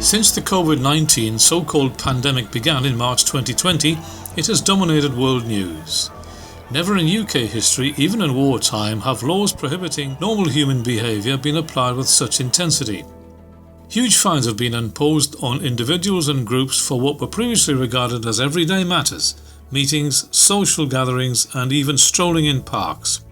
Since the COVID-19 so-called pandemic began in March 2020, it has dominated world news. Never in UK history, even in wartime, have laws prohibiting normal human behaviour been applied with such intensity. Huge fines have been imposed on individuals and groups for what were previously regarded as everyday matters, meetings, social gatherings and even strolling in parks.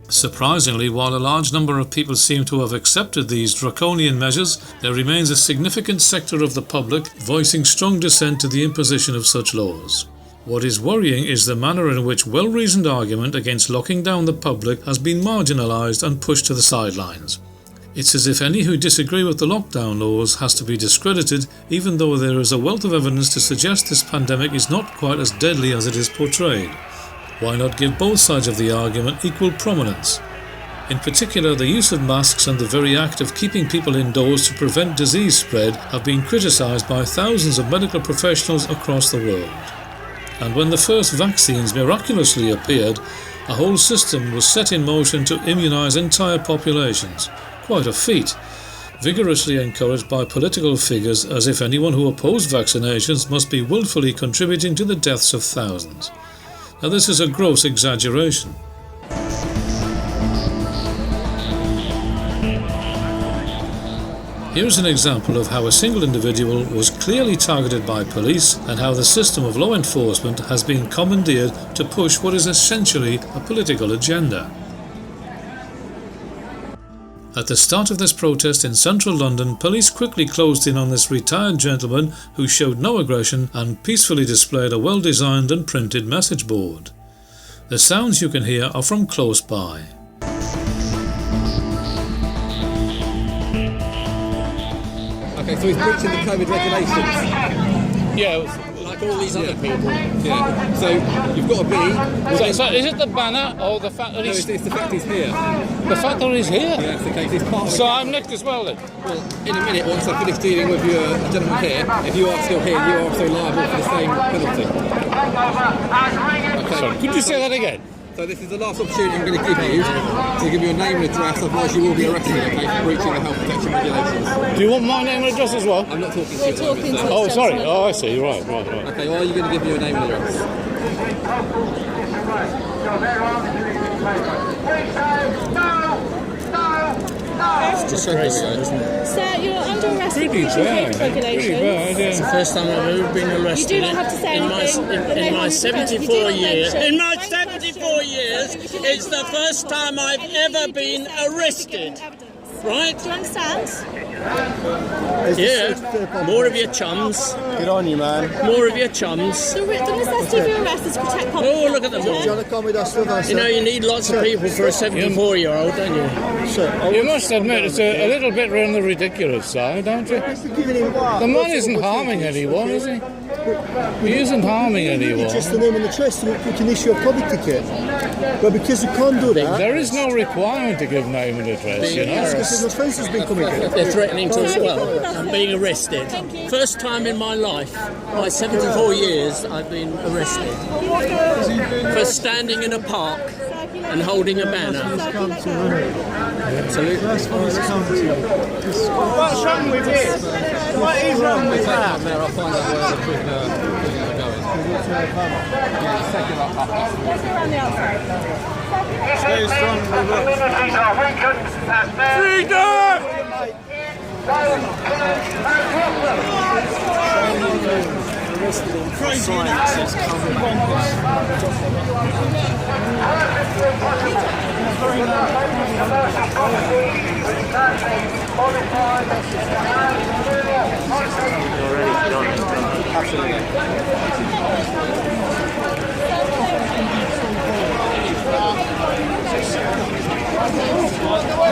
Surprisingly, while a large number of people seem to have accepted these draconian measures, there remains a significant sector of the public voicing strong dissent to the imposition of such laws. What is worrying is the manner in which well-reasoned argument against locking down the public has been marginalised and pushed to the sidelines. It's as if any who disagree with the lockdown laws has to be discredited, even though there is a wealth of evidence to suggest this pandemic is not quite as deadly as it is portrayed. Why not give both sides of the argument equal prominence? In particular, the use of masks and the very act of keeping people indoors to prevent disease spread have been criticised by thousands of medical professionals across the world. And when the first vaccines miraculously appeared, a whole system was set in motion to immunise entire populations. Quite a feat, vigorously encouraged by political figures as if anyone who opposed vaccinations must be willfully contributing to the deaths of thousands. Now this is a gross exaggeration. Here's an example of how a single individual was clearly targeted by police and how the system of law enforcement has been commandeered to push what is essentially a political agenda. At the start of this protest in central London, police quickly closed in on this retired gentleman who showed no aggression and peacefully displayed a well-designed and printed message board. The sounds you can hear are from close by. Okay, so he's breaching the COVID regulations. Yeah. Like all these other people. Yeah. So you've got to be. So is it the banner or the fact that No, he's... it's the fact he's here. The fact that he's here? Yeah, that's the case. He's part of the So I'm nicked as well then? Well, in a minute, once I finish dealing with your gentleman here, if you are still here, you are also liable for the same penalty. Okay. Sorry, could you say that again? So this is the last opportunity I'm going to give you a name and address, otherwise you will be arrested, okay, for breaching the health protection regulations. Do you want my name and address as well? I'm not talking to you. We're talking to Oh, sorry. Oh, I see. Right. Okay, well, are you going to give me your name and address? It's disgraceful, isn't it? Sir, you're under arrest for breaching health regulations. It's the first time I've ever been arrested. You do not have to say anything. In my 74 years, it's the first time I've ever been arrested. Right? Do you understand? Yeah. More of your chums. Good on you, man. More of your chums. The necessity of your arrest is to protect public health. Oh, look at them Do you all. want to come with us with us? You know, you need lots of people for a 74-year-old, don't you? Sir, You must admit it's a little bit on the ridiculous side, don't you? The man isn't harming anyone, is he? He isn't harming anyone. Just the name and the address so we can issue a public ticket. But because we can't do that, There is no requirement to give name and address, you know. because an offence has been committed. They're threatening to as well. I'm being arrested. First time in my life, my 74 years, I've been arrested for standing in a park and holding a banner. Absolutely. What's wrong with this? What is wrong with that? I'll find out where the prison are going. Stay strong.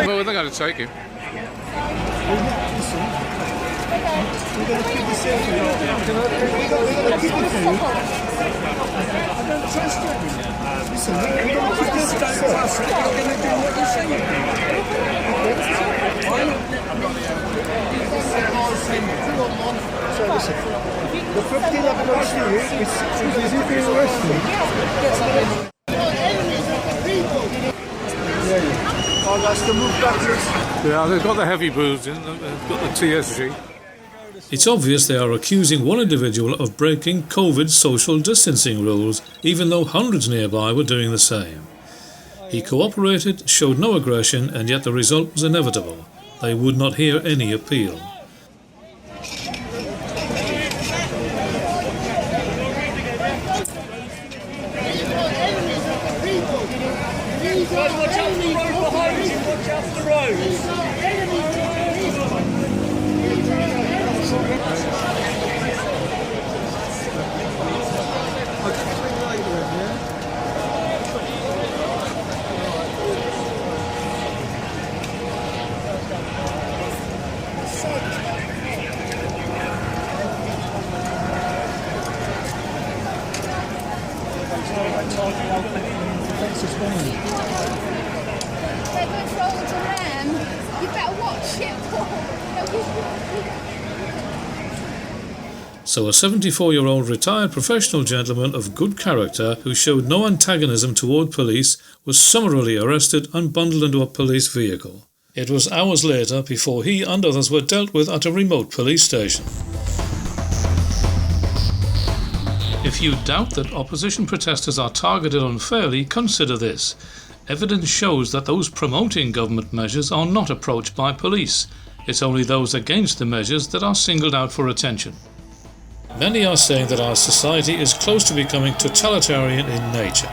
Well, they're going to take him. We're going to keep the safety. We're going to keep it for you. I don't trust you. Listen, we're going to keep this safe. You're going to do what you say you're doing. So listen, the 15 I've got to you is if you've been arrested. Oh, that's the move backwards. Yeah, they've got the heavy boots in, they've got the TSG. It's obvious they are accusing one individual of breaking COVID social distancing rules, even though hundreds nearby were doing the same. He cooperated, showed no aggression, and yet the result was inevitable. They would not hear any appeal. So a 74-year-old retired professional gentleman of good character who showed no antagonism toward police was summarily arrested and bundled into a police vehicle. It was hours later before he and others were dealt with at a remote police station. If you doubt that opposition protesters are targeted unfairly, consider this. Evidence shows that those promoting government measures are not approached by police. It's only those against the measures that are singled out for attention. Many are saying that our society is close to becoming totalitarian in nature.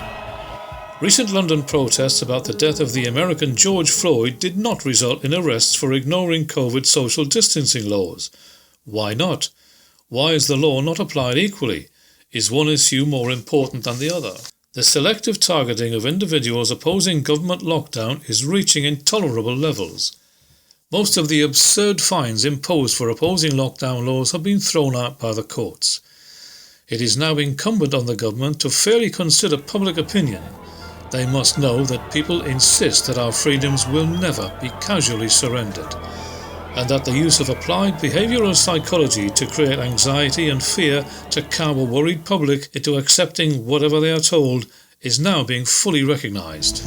Recent London protests about the death of the American George Floyd did not result in arrests for ignoring COVID social distancing laws. Why not? Why is the law not applied equally? Is one issue more important than the other? The selective targeting of individuals opposing government lockdown is reaching intolerable levels. Most of the absurd fines imposed for opposing lockdown laws have been thrown out by the courts. It is now incumbent on the government to fairly consider public opinion. They must know that people insist that our freedoms will never be casually surrendered, and that the use of applied behavioural psychology to create anxiety and fear to cow a worried public into accepting whatever they are told is now being fully recognised.